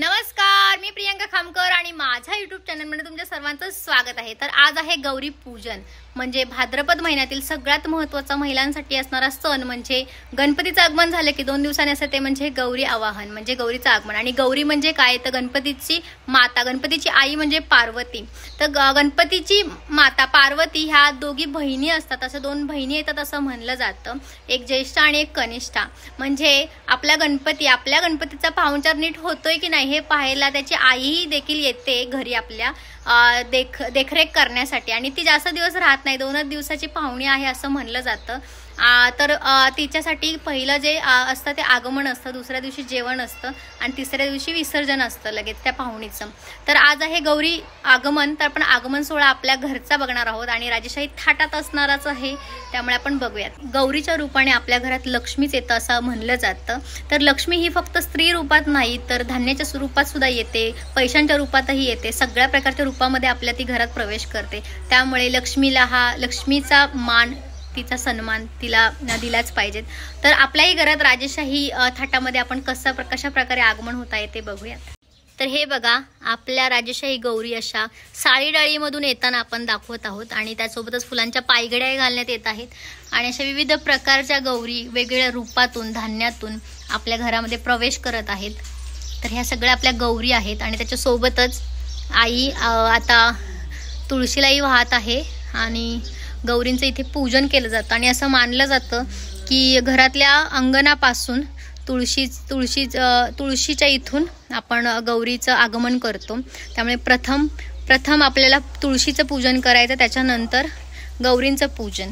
नमस्कार, मी प्रियंका खामकर आणि माझ्या YouTube चॅनलमध्ये तुमच्या सर्वांचं स्वागत आहे। तर आज आहे गौरी पूजन, म्हणजे भाद्रपद महिन्यातील सगळ्यात महत्त्वाचा महिलांसाठी असणारा सण म्हणजे गणपतीचं आगमन झाले की 2 दिवसांनी असते ते म्हणजे गौरी आवाहन, म्हणजे गौरीचं आगमन। आणि गौरी म्हणजे काय तर गणपतीची माता, गणपतीची आई म्हणजे पार्वती। तर गणपतीची माता पार्वती ह्या दोघी बहिणी असतात, असं 2 बहिणी येतात असं म्हणलं जातं, एक ज्येष्ठ आणि एक कनिष्ठा। म्हणजे आपल्या गणपतीचा पाहुणचार नीट होतोय की नाही हे पाहायला त्याची आई देखील येते घरी आपल्या देखरेख करण्यासाठी। आणि ती जास्त दिवस राहत नाही, 2 दिवसाची पाहुणी आहे असं म्हणलं जातं। तर तिच्यासाठी पहिलं जे असतं ते आगमन असतं, दुसऱ्या दिवशी जेवण असतं आणि तिसऱ्या दिवशी विसर्जन असतं लगेच त्या पाहुणीचं। तर आज आहे गौरी आगमन, तर आपण आगमन सोहळा आपल्या घरचा बघणार आहोत आणि राजेशाही थाटात असणारच आहे, त्यामुळे आपण बघूयात। गौरीच्या रूपाने आपल्या घरात लक्ष्मीच येतं असं म्हणलं जातं। तर लक्ष्मी ही फक्त स्त्री रूपात नाही तर धान्याच्या स्वरूपात सुद्धा येते, पैशांच्या रूपातही येते, सगळ्या प्रकारच्या रूपामध्ये आपल्या ती घरात प्रवेश करते। त्यामुळे लक्ष्मीचा मान, तिचा सन्मान तिला दिलाच पाहिजे। तर आपल्याही घरात राजेशाही थाटामध्ये आपण कशा प्रकारे आगमन होत आहे ते बघूयात। तर हे बघा, आपल्या राजेशाही गौरी अशा साडी डाळीमधून येताना आपण दाखवत आहोत आणि त्यासोबतच फुलांच्या पायघड्या घालण्यात येत आहेत आणि अशा विविध प्रकारच्या गौरी वेगवेगळ्या रूपातून धान्यातून आपल्या घरामध्ये प्रवेश करत आहेत। तर ह्या सगळ्या आपल्या गौरी आहेत आणि त्याच्यासोबतच आई आता तुळशीलाही वाहत आहे आणि गौरींचं इथे पूजन केलं जातं। आणि असं मानलं जातं की घरातल्या अंगणापासून तुळशीच्या इथून आपण गौरीचं आगमन करतो। त्यामुळे प्रथम आपल्याला तुळशीचं पूजन करायचं, त्याच्यानंतर गौरींचं पूजन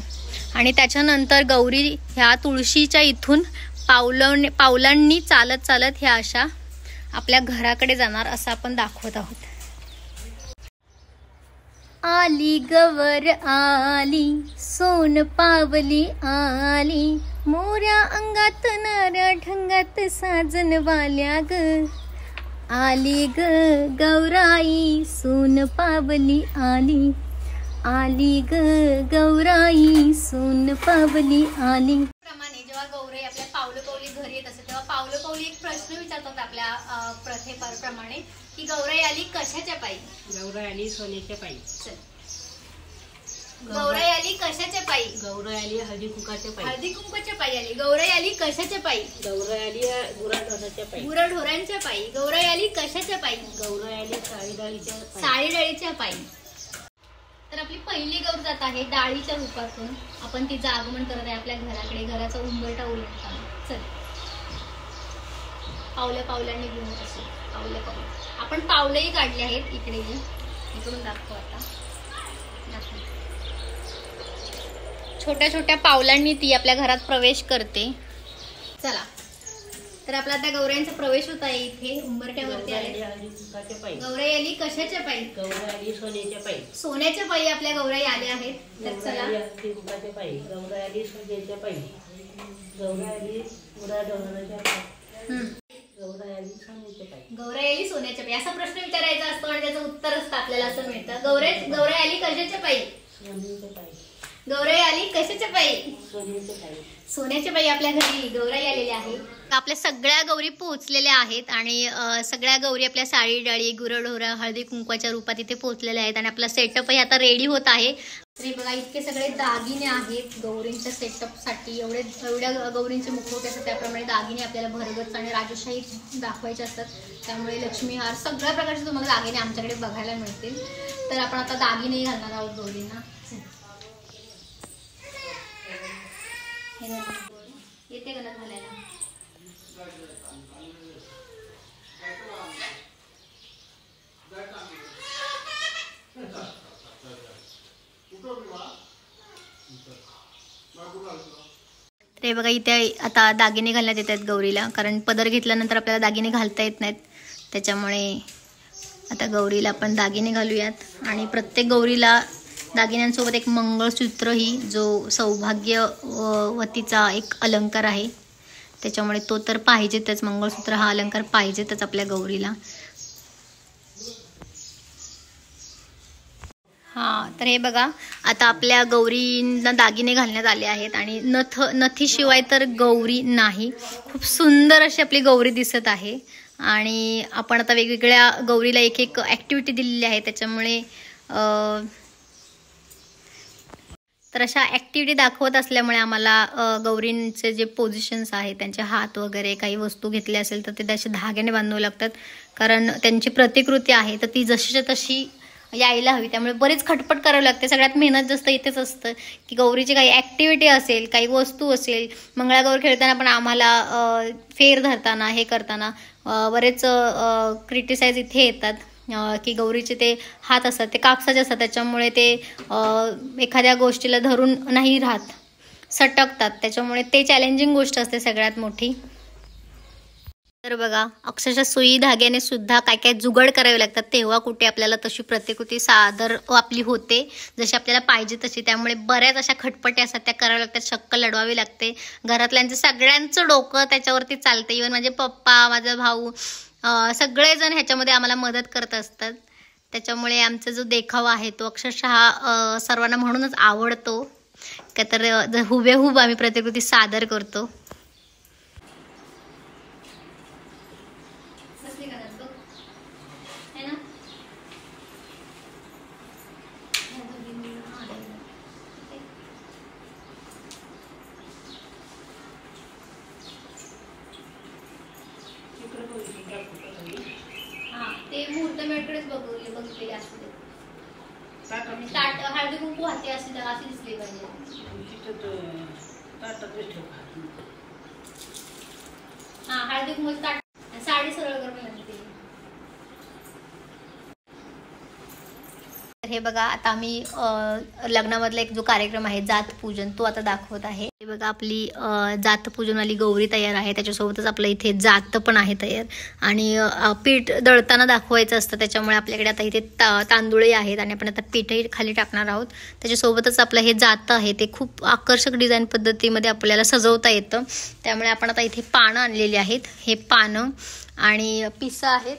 आणि त्याच्यानंतर गौरी ह्या तुळशीच्या इथून पावलांनी चालत ह्या अशा आपल्या घराकडे जाणार असं आपण दाखवत आहोत। आली गवर आली, सोन पावली आली, मोऱ्या अंगात नाऱ्या ढंगात साजन वाल्या ग, आली ग गौराई सोन पावली आली, आली ग गौराई सोन पावली आली। प्रमाणे जेव्हा गौराई आपल्या पावलं घरी येत असते तेव्हा पावलं एक प्रश्न विचारतात आपल्या प्रथेप्रमाणे की गौराई आली कशाच्या पायी? गौराई आली सोन्याच्या पायी। गौराई आली कशाच्या पायी? गौराई आली हळदी कुंकाच्या पायी। हळदी कुंकाच्या पायी आली। गौराई आली कशाच्या पायी? गौराई आली गुराढोराच्या पायी। गुराढोरांच्या पायी। गौराई आली कशाच्या पायी? गौराई आली साळी डाळीच्या पायी। तर आपली पहिली गौर जात आहे डाळीच्या रूपातून, आपण तिचं आगमन करत आहे आपल्या घराकडे, घराचा उंबरठा उलटताना। चल पावलांनी घेऊन असो, पावलं आपण पावलंही काढले आहेत, इकडे इकडून दाखव आता, छोट्या पावलांनी ती आपल्या घरात प्रवेश करते। चला, तर आपला आता गौराईंचा प्रवेश होत आहे इथे उंबरठ्यावरती आले। गौराई आली कशाच्या पायी? गौराई आली सोन्याच्या पायी। सोन्याच्या पायी आपल्या गौराई आल्या आहेत। तर चला, हळदी कुंकाच्या पायी। गौराई आली सोन्याच्या पायी। गौराई आली गुराढोराच्या पायी। गौराई आली सोन्याच्या पायी। गौराई आली सोन्याच्या पायी असा प्रश्न विचारायचा असतो आणि त्याचं उत्तर असतं आपल्याला असं मिळतं। गौराई आली कशाच्या पायी? सोन्याच्या पायी। गौराई आली कशाच्या पायी? सोन्याच्या पायी। सोन्याच्या पायी आपल्या घरी गौराई आलेल्या आहे। आपल्या सगळ्या गौरी पोहोचलेल्या आहेत आणि सगळ्या गौरी आपल्या साडी डाळी गुरढोरा हळदी कुंकवाच्या रूपात इथे पोहोचलेल्या आहेत आणि आपला सेटअपही आता रेडी होत आहे। तरी बघा, इतके सगळे दागिने आहेत गौरींच्या सेटअपसाठी, एवढ्या गौरींचे मुखवटे असतात त्याप्रमाणे दागिने आपल्याला भरगच आणि राजेशाही दाखवायचे असतात। त्यामुळे लक्ष्मीहार सगळ्या प्रकारचे तुम्हाला दागिने आमच्याकडे बघायला मिळतील। तर आपण आता दागिनेही घालणार आहोत गौरींना। येते गणत घालायला। ते बघा, इथे आता दागिने घालण्यात येत आहेत गौरीला, कारण पदर घेतल्यानंतर आपल्याला दागिने घालता येत नाहीत, त्याच्यामुळे आता गौरीला आपण दागिने घालूयात। आणि प्रत्येक गौरीला दागिन्यांसोबत एक मंगळसूत्रही, जो सौभाग्यवतीचा एक अलंकार आहे, त्याच्यामुळे तो तर पाहिजेतच, मंगळसूत्र हा अलंकार पाहिजेतच आपल्या गौरीला। तर हे बघा, आता आपल्या गौरींना दागिने घालण्यात आले आहेत आणि नथीशिवाय तर गौरी नाही। खूप सुंदर अशी आपली गौरी दिसत आहे आणि आपण आता वेगवेगळ्या गौरीला एक एक ॲक्टिव्हिटी दिलेली आहे, त्याच्यामुळे तर अशा ॲक्टिव्हिटी दाखवत असल्यामुळे आम्हाला गौरींचे जे पोझिशन्स आहेत, त्यांचे हात वगैरे काही वस्तू घेतले असेल तर ते त्याचे धाग्याने बांधावे लागतात, कारण त्यांची प्रतिकृती आहे तर ती जशीच्या तशी यायला हवी. त्यामुळे बरीच खटपट करावी लागते. सगळ्यात मेहनत जास्त इथेच असतं की गौरीची काही ॲक्टिव्हिटी असेल, काही वस्तू असेल. मंगळागौर खेळताना पण आम्हाला फेर धरताना हे करताना बरेच क्रिटिसाइज इथे येतात की गौरीचे ते हात असतात ते कापसाचे असतात, त्याच्यामुळे ते एखाद्या गोष्टीला धरून नाही राहत, सटकतात. त्याच्यामुळे ते चॅलेंजिंग गोष्ट असते सगळ्यात मोठी. तर बघा, अक्षरशः सुई धाग्याने सुद्धा काय काय जुगाड करावे लागतात, तेव्हा कुठे आपल्याला तशी प्रतिकृती सादर आपली होते जशी आपल्याला पाहिजे तशी. त्यामुळे बऱ्याच अशा खटपटी असतात त्या कराव्या लागतात, शक्कल लढवावी लागते. घरातल्यांचं सगळ्यांचं डोकं त्याच्यावरती चालते. इव्हन माझे पप्पा, माझा भाऊ, सगळेजण ह्याच्यामध्ये आम्हाला मदत करत असतात. त्याच्यामुळे आमचा जो देखावा आहे तो अक्षरशः सर्वांना म्हणूनच आवडतो का, तर हुबेहूब आम्ही प्रतिकृती सादर करतो. ते मुहूर्तमेढकडेच बघितलेले असते. हळदी कुंकू हाते असे दिसले पाहिजे. हा, हळदी कुंकू ताट, साडी सरळ करून लागते. हे बघा, आता आम्ही लग्नामधला एक जो कार्यक्रम आहे जात पूजन तो आता दाखवत आहे. हे बघा, आपली जात पूजनवाली गौरी तयार आहे, त्याच्यासोबतच आपलं इथे जात पण आहे तयार. आणि पीठ दळताना दाखवायचं असतं, त्याच्यामुळे आपल्याकडे आता इथे तांदूळही आहेत आणि आपण आता पीठही खाली टाकणार आहोत. त्याच्यासोबतच आपलं हे जात आहे ते खूप आकर्षक डिझाईन पद्धतीमध्ये आपल्याला सजवता येतं. त्यामुळे आपण आता इथे पानं आणलेली आहेत, हे पानं आणि पिसं आहेत.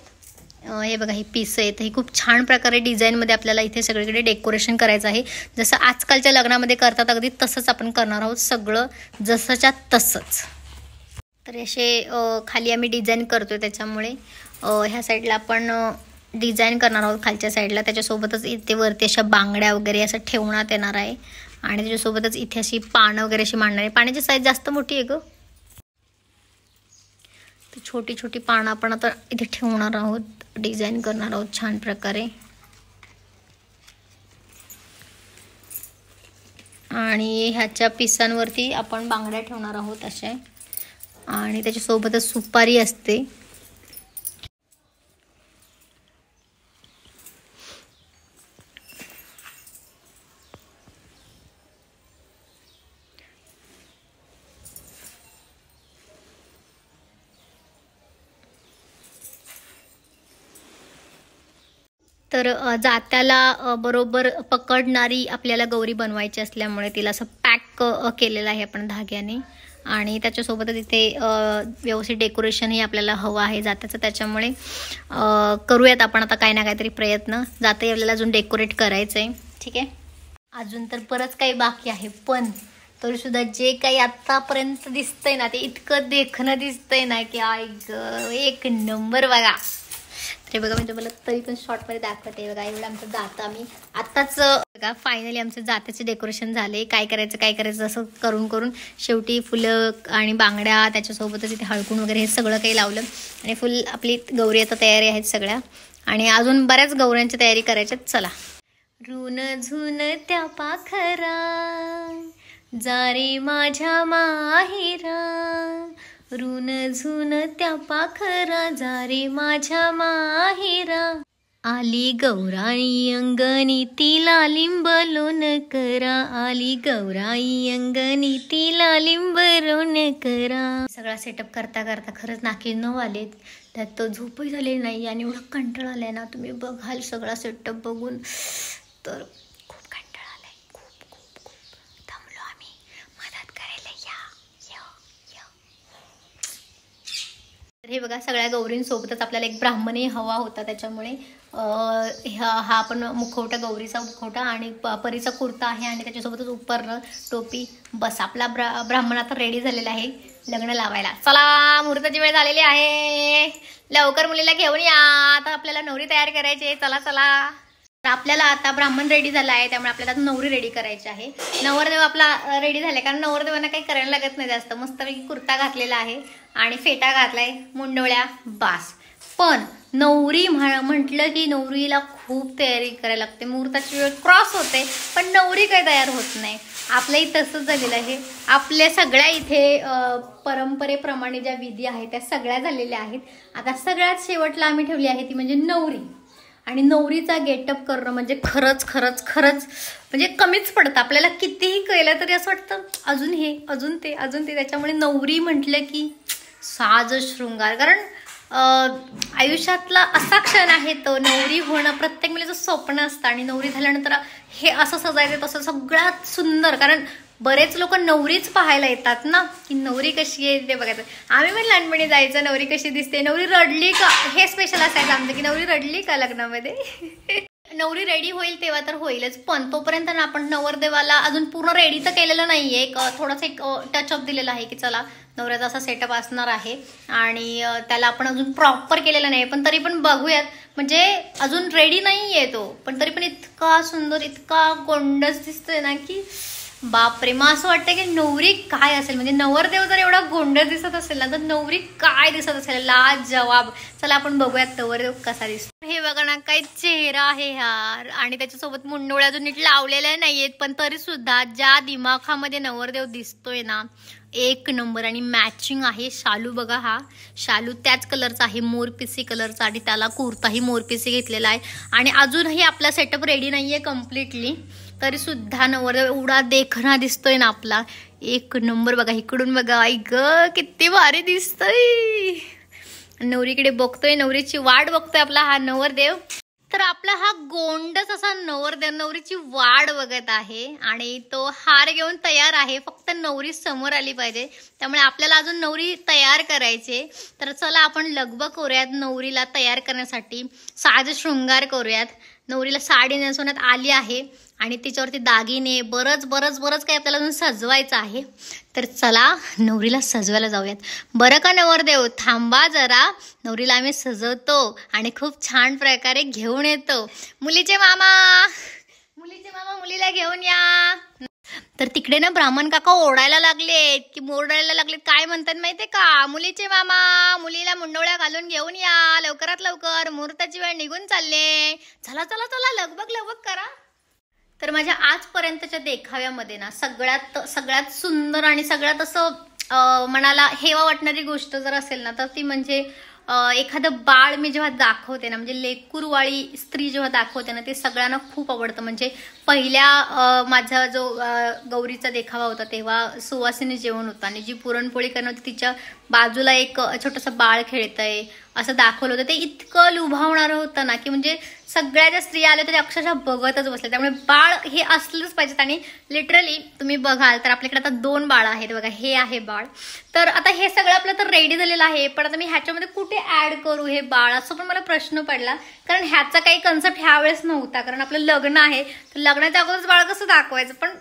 हे बघा, ही पिसं आहेत, ही खूप छान प्रकारे डिझाईनमध्ये आपल्याला इथे सगळीकडे डेकोरेशन करायचं आहे. जसं आजकालच्या लग्नामध्ये करतात अगदी तसंच आपण करणार आहोत, सगळं जसंच्या तसंच. तर असे खाली आम्ही डिझाईन करतोय, त्याच्यामुळे ह्या साईडला आपण डिझाईन करणार आहोत खालच्या साईडला. त्याच्यासोबतच इथे वरती अशा बांगड्या वगैरे असं ठेवण्यात येणार आहे आणि त्याच्यासोबतच इथे अशी पानं वगैरे अशी मांडणार आहे. पाण्याची साईज जास्त मोठी आहे गं, तर छोटी छोटी पानं आपण आता इथे ठेवणार आहोत, डिझाईन करणार आहोत छान प्रकारे. आणि ह्याच्या पिसांवरती आपण बांगड्या ठेवणार आहोत अशा, आणि त्याच्यासोबतच सुपारी असते. तर जात्याला बरोबर पकडणारी आपल्याला गौरी बनवायची असल्यामुळे तिला असं पॅक केलेलं आहे आपण धाग्याने. आणि त्याच्यासोबतच इथे व्यवस्थित डेकोरेशनही आपल्याला हवं आहे जात्याचं, त्याच्यामुळे करूयात आपण आता काही ना काहीतरी प्रयत्न. जातही आपल्याला अजून डेकोरेट करायचं आहे, ठीक आहे. अजून तर बरंच काही बाकी आहे, पण तरीसुद्धा जे काही आत्तापर्यंत दिसतंय ना ते इतकं देखणं दिसतंय ना की एक नंबर. बघा, तर बघा, मी तुम्हाला तरी पण शॉर्टमध्ये दाखवते. बघा, एवढं आमचं जातं आम्ही आत्ताच बघा फायनली आमचं जात्याचे डेकोरेशन झाले. काय करायचं असं करून करून शेवटी फुलं आणि बांगड्या, त्याच्यासोबतच इथे हळकुंड वगैरे हे सगळं काही लावलं आणि फुल आपली गौरी आता तयारी आहेत सगळ्या. आणि अजून बऱ्याच गौऱ्यांची तयारी करायच्यात. चला. ऋण झुन त्या पाखरा जारे माझ्या माहिरा, ऋण झुन त्या पाखरा जारे माझ्या माहिरा, आली गौराई अंगणी तिला लिंब लोण करा, आली गौराई अंगणी तिला लिंब लोण करा. सगळा सेटअप करता करता खरंच नाकी नऊ आलेत, त्यात तो झोपही झाली नाही आणि एवढं कंटाळा आलाय ना, तुम्ही बघाल सगळा सेटअप बघून तर खूप कंटाळा आलाय. खूप खूप खूप थांबलो आम्ही, मदत करायला या. तर हे बघा सगळ्या गौरींसोबतच आपल्याला एक ब्राह्मणी हवा होता, त्याच्यामुळे हा पण मुखवटा, गौरीचा मुखवटा आणि परीचा कुर्ता आहे आणि त्याच्यासोबतच उपरनं टोपी. बस आपला ब्राह्मण आता रेडी झालेला आहे लग्न लावायला. चला मुहूर्ताची वेळ झालेली आहे, लवकर मुलीला घेऊन या, आता आपल्याला नवरी तयार करायची आहे. चला चला. तर आपल्याला आता ब्राह्मण रेडी झाला आहे, त्यामुळे आपल्याला आता नवरी रेडी करायची आहे. नवरदेव आपला रेडी झालाय, कारण नवरदेवांना काही करायला लागत नाही जास्त. मस्तपैकी कुर्ता घातलेला आहे आणि फेटा घातलाय, मुंडोळ्या, बास. पण नवरी म्हटलं की नवरीला खूप तयारी करायला लागते. मुहूर्ताची वेळ क्रॉस होते पण नवरी काही तयार होत नाही. आपलंही तसंच झालेलं आहे. आपल्या सगळ्या इथे परंपरेप्रमाणे ज्या विधी आहेत त्या सगळ्या झालेल्या आहेत. आता सगळ्यात शेवटला आम्ही ठेवली आहे ती म्हणजे नवरी. आणि नवरीचा गेटअप करणं म्हणजे खरंच खरंच खरंच म्हणजे कमीच पडतं. आपल्याला कितीही केलं तरी असं वाटतं अजून हे अजून ते अजून ते. त्याच्यामुळे नवरी म्हटलं की साज शृंगार, कारण आयुष्यातला असा क्षण आहे तो. नवरी होणं प्रत्येक मुलीचं स्वप्न असतं आणि नवरी झाल्यानंतर हे असं सजायचं तसं सगळ्यात सुंदर. कारण बरेच लोक नवरीच पाहायला येतात ना, की नवरी कशी आहे ते बघायचं. आम्ही पण लहानपणी जायचं नवरी कशी दिसते, नवरी रडली का, हे स्पेशल असायचं आमचं की नवरी रडली का लग्नामध्ये. नवरी रेडी होईल तेव्हा तर होईलच, पण तोपर्यंत ना आपण नवरदेवाला अजून पूर्ण रेडी तर केलेलं नाहीये. थोडंसं एक टचअप दिलेला आहे की चला नवऱ्याचा असा सेटअप असणार आहे आणि त्याला आपण अजून प्रॉपर केलेलं नाही, पण तरी पण बघूयात. म्हणजे अजून रेडी नाहीये तो, पण तरी पण इतका सुंदर इतका गोंडस दिसतोय ना की बापरे. मग असं वाटतं की नवरी काय असेल, म्हणजे नवरदेव जर एवढा गोंडस दिसत असेल ना तर नवरी काय दिसत असेल, लाजवाब. चला आपण बघूयात नवरदेव कसा दिसतो. हे बघा ना काय चेहरा आहे यार, आणि त्याच्यासोबत मुंडोळ्या अजून नीट लावलेल्या नाहीयेत, पण तरी सुद्धा ज्या दिमाखामध्ये नवरदेव दिसतोय ना एक नंबर. आणि मॅचिंग आहे शालू, बघा हा शालू त्याच कलरचा आहे, मोरपिसी कलरचा, आणि त्याला कुर्ताही मोरपिसी घेतलेला आहे. आणि अजूनही आपला सेटअप रेडी नाहीये कम्प्लिटली, तरी सुद्धा नवरदेव एवढा देखणा दिसतोय ना आपला एक नंबर. बघा इकडून बघा, आई ग किती भारी दिसतोय. नवरीकडे बघतोय, नवरीची वाट बघतोय आपला हा नवरदेव. तर आपला हा गोंडच असा नवरदेव नवरीची वाट बघत आहे आणि तो हार घेऊन तयार आहे. फक्त नवरी समोर आली पाहिजे, त्यामुळे आपल्याला अजून नवरी तयार करायचे. तर चला आपण लगबग करूयात नवरीला तयार करण्यासाठी, साज शृंगार करूयात. नवरीला साडी नेसवण्यात आली आहे आणि तिच्यावरती दागिने बरंच बरंच बरंच काही आपल्याला अजून सजवायचं आहे. तर चला नवरीला सजवायला जाऊयात. बरं का नवरदेव, थांबा जरा, नवरीला आम्ही सजवतो आणि खूप छान प्रकारे घेऊन येतो. मुलीचे मामा मुलीला घेऊन या. तर तिकडे ना ब्राह्मण काका ओरडायला लागलेत काय म्हणतात माहितीये का, मुलीचे मामा मुलीला मुंडोळ्या घालून घेऊन या, लवकरात लवकर मुहूर्ताची वेळ निघून चालले, चला चला चला लगबग करा. तर माझ्या आजपर्यंतच्या देखाव्यामध्ये ना सगळ्यात सुंदर आणि सगळ्यात असं मनाला हेवा वाटणारी गोष्ट जर असेल ना तर ती म्हणजे एखादं बाळ मी जेव्हा दाखवते ना, म्हणजे लेकूरवाळी स्त्री जेव्हा दाखवते ना, ते सगळ्यांना खूप आवडतं. म्हणजे पहिल्या माझा जो गौरीचा देखावा होता तेव्हा सुवासिनी जेवण होतं आणि जी पुरणपोळी करणार होती तिच्या बाजूला एक छोटंसं बाळ खेळतंय असं दाखवलं होतं. ते इतकं लुभावणारं होतं ना की म्हणजे सगळ्या ज्या स्त्रिया आल्या तरी अक्षरशः बघतच बसल्या. त्यामुळे बाळ हे असलंच पाहिजेत. आणि लिटरली तुम्ही बघाल तर आपल्याकडे आता 2 बाळ आहेत बघा, हे आहे बाळ. तर आता हे सगळं आपलं तर रेडी झालेलं आहे, पण आता मी ह्याच्यामध्ये कुठे ऍड करू हे बाळ, असं पण मला प्रश्न पडला. कारण ह्याचा काही कन्सेप्ट ह्यावेळेस नव्हता, कारण आपलं लग्न आहे तर लग्नाच्या अगोदरच बाळ कसं दाखवायचं. पण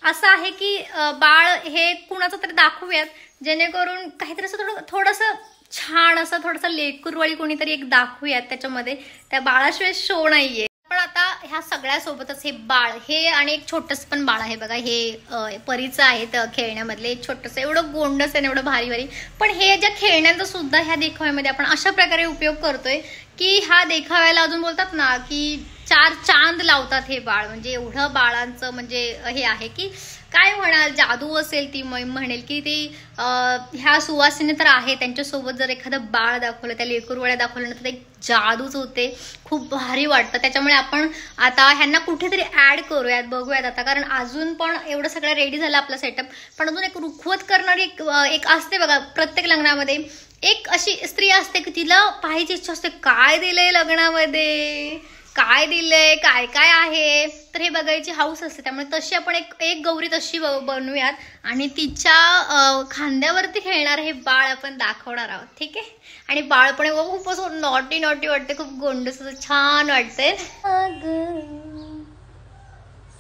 असं आहे की बाळ हे कुणाचं तरी दाखवूयात जेणेकरून काहीतरी असं थोडंसं छान असं थोडंसं लेकूरवाळी कोणीतरी एक दाखवूयात त्याच्यामध्ये. त्या बाळाशिवाय शो नाहीये. पण आता ह्या सगळ्यासोबतच हे बाळ हे आणि एक छोटस पण बाळ आहे बघा, हे परीचं आहे खेळण्यामधले एक छोटस, एवढं गोंडस आहे एवढं भारी भारी. पण हे ज्या खेळण्याचा सुद्धा ह्या देखाव्यामध्ये आपण अशा प्रकारे उपयोग करतोय की ह्या देखाव्याला अजून बोलतात ना की 4 चांद लावतात हे बाळ. म्हणजे एवढं बाळांचं म्हणजे हे आहे की काय म्हणाल, जादू असेल ती म्हणेल की ती ह्या सुवासिनी तर आहे, त्यांच्यासोबत जर एखादं बाळ दाखवलं, त्या लेकरवाळ्या दाखवलं तर एक जादूच होते, खूप भारी वाटतं. त्याच्यामुळे आपण आता ह्यांना कुठेतरी ऍड करूयात, बघूयात आता. कारण अजून पण एवढं सगळं रेडी झालं आपला सेटअप, पण अजून एक रुखवत करणारी एक असते बघा प्रत्येक लग्नामध्ये. एक अशी स्त्री असते की तिला पाहायची इच्छा असते काय दिलंय लग्नामध्ये, काय दिलंय, काय काय आहे, तर हे बघायची हाऊस असते. त्यामुळे तशी आपण एक गौरी तशी बनवूयात आणि तिच्या खांद्यावरती खेळणार हे बाळ आपण दाखवणार आहोत. ठीक आहे. आणि बाळ पण खूपच नॉटी नॉटी वाटते, खूप गोंडस छान वाटतंय.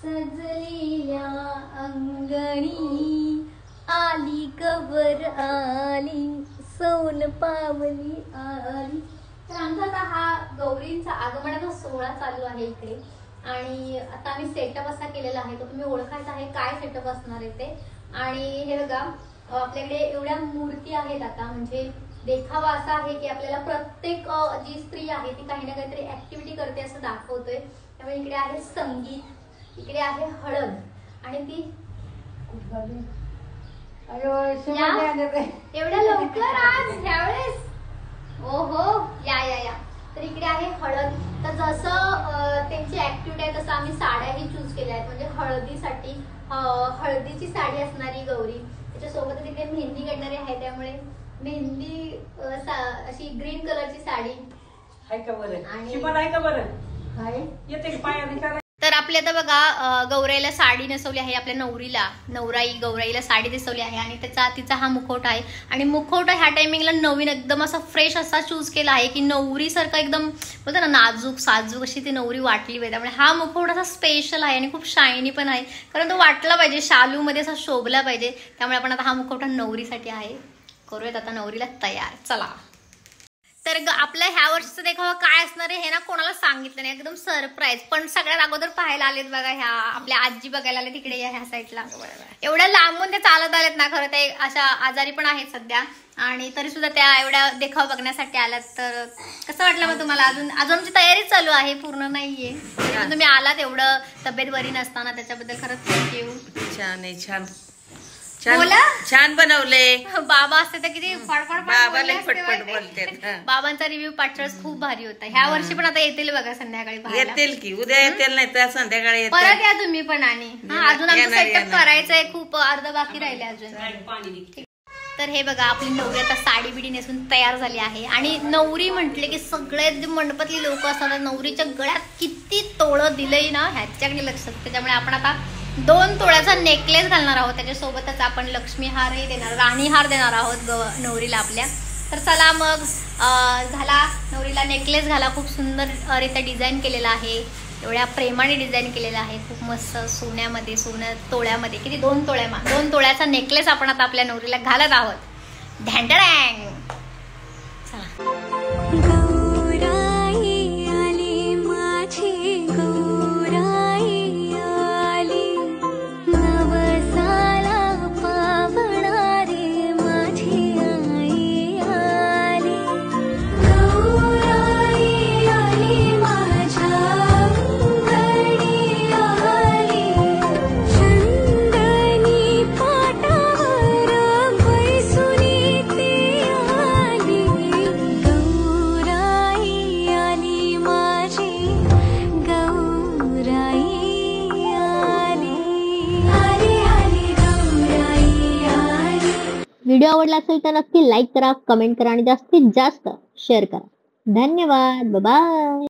सजलेल्या अंगणी आली गवर आली सोन पावली आली. तर आमचा आता हा गौरींचा आगमनाचा सोहळा चालू आहे इकडे. आणि आता आम्ही सेटअप असा केलेला आहे, तो तुम्ही ओळखायचा आहे काय सेटअप असणार आहे ते. आणि हे बघा आपल्याकडे एवढ्या मूर्ती आहेत आता, म्हणजे देखावा असा आहे की आपल्याला प्रत्येक जी स्त्री आहे ती काही ना काहीतरी ऍक्टिव्हिटी करते असं दाखवतोय. त्यामुळे इकडे आहे संगीत, इकडे आहे हळद आणि ती एवढ्या लवकर आज ह्यावेळेस ओहो या या या. तर इकडे आहे हळद. तर जसं त्यांची ऍक्टिव्हिटी आहे तसं आम्ही साड्याही चूज केल्या आहेत. म्हणजे हळदीसाठी हळदीची साडी असणारी गौरी, त्याच्यासोबतच इकडे मेहंदी काढणारी आहे, त्यामुळे मेहंदी अशी ग्रीन कलरची साडी आहे का बरं, आहे का बरं, काय येते पाया. तर आपली आता बघा गौराईला साडी नेसवली आहे, आपल्या गौराईला साडी नेसवली आहे आणि तिचा हा मुखवटा आहे. आणि मुखवटा ह्या टायमिंगला नवीन एकदम असा फ्रेश असा चूज केला आहे की नवरीसारखा एकदम बोलतो ना नाजूक साजूक अशी ती नवरी वाटली पाहिजे. त्यामुळे हा मुखवटा असा स्पेशल आहे आणि खूप शायनी पण आहे, कारण तो वाटला पाहिजे, शालू मध्ये असा शोभला पाहिजे. त्यामुळे आपण आता हा मुखवटा नवरीसाठी आहे. करूयात आता नवरीला तयार. चला. तर आपल्या ह्या वर्षीचा देखावा काय असणार आहे हे ना कोणाला सांगितलं नाही, एकदम सरप्राईज. पण सगळ्यात अगोदर पाहायला आलेत बघा ह्या आपल्या आजी बघायला आले तिकडे ह्या साईडला. एवढ्या लांबून ते चालत आलेत ना, खरं ते अशा आजारी पण आहेत सध्या, आणि तरी सुद्धा त्या एवढ्या देखावा बघण्यासाठी आल्यात. तर कसं वाटलं मग तुम्हाला? अजून आमची तयारी चालू आहे, पूर्ण नाहीये. तुम्ही आलात एवढं तब्येत बरी नसताना, त्याच्याबद्दल खरंच थँक्यू. छान आहे, छान छान बनवले. बाबा असते तर किती फडफड बोलते. बाबांचा रिव्ह्यू पाठच खूप भारी होता. ह्या वर्षी पण आता येतील बघा संध्याकाळी. येतील की उद्या येतील, नाही तर संध्याकाळी परत या तुम्ही पण. आणि अजून आमचं सेटअप करायचंय, खूप अर्ध बाकी राहिले अजून. तर हे बघा आपली नवरी आता साडी बिडी नेसून तयार झाली आहे. आणि नवरी म्हटले की सगळे जे मंडपातली लोक असतात, नवरीच्या गळ्यात किती तोळं दिलंय ना ह्याच्याकडे लक्ष. त्याच्यामुळे आपण आता 2 तोळ्याचा नेकलेस घालणार आहोत, त्याच्यासोबतच आपण लक्ष्मी हारही देणार, राणी हार देणार आहोत नवरीला आपल्या. तर चला मग घाला नवरीला नेकलेस घाला. खूप सुंदर रित्या डिझाईन केलेला आहे, एवढ्या प्रेमाने डिझाईन केलेला आहे, खूप मस्त सोन्यामध्ये, तोळ्यामध्ये. किती 2 तोळ्याचा नेकलेस आपण आता आपल्या नवरीला घालत आहोत. ढँडडँग. चला. व्हिडिओ आवडला असेल तर नक्की लाईक करा, कमेंट करा आणि जास्तीत जास्त शेअर करा. धन्यवाद. बाय.